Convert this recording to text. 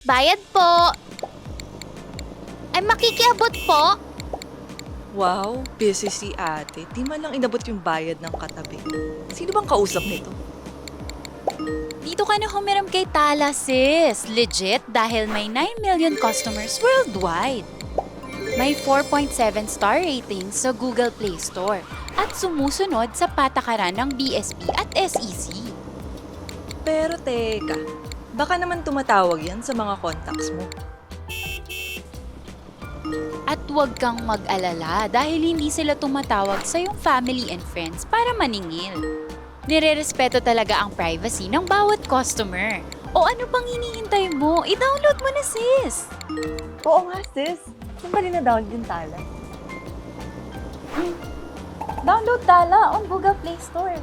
Bayad po. Ay, makikiabot po. Wow, busy si ate. Di man lang inabot yung bayad ng katabi. Sino bang kausap nito? Dito ka na humiram kay Tala, sis. Legit, dahil may 9 million customers worldwide. May 4.7 star rating sa Google Play Store at sumusunod sa patakaran ng BSP at SEC. Pero teka, baka naman tumatawag yan sa mga contacts mo. At huwag kang mag-alala dahil hindi sila tumatawag sa iyong family and friends para maningil. Nirerespeto talaga ang privacy ng bawat customer. O ano pang hinihintay mo? I-download mo na, sis! Oo nga, sis. Saan ba rin na-download yung Tala? Download Tala on Google Play Store.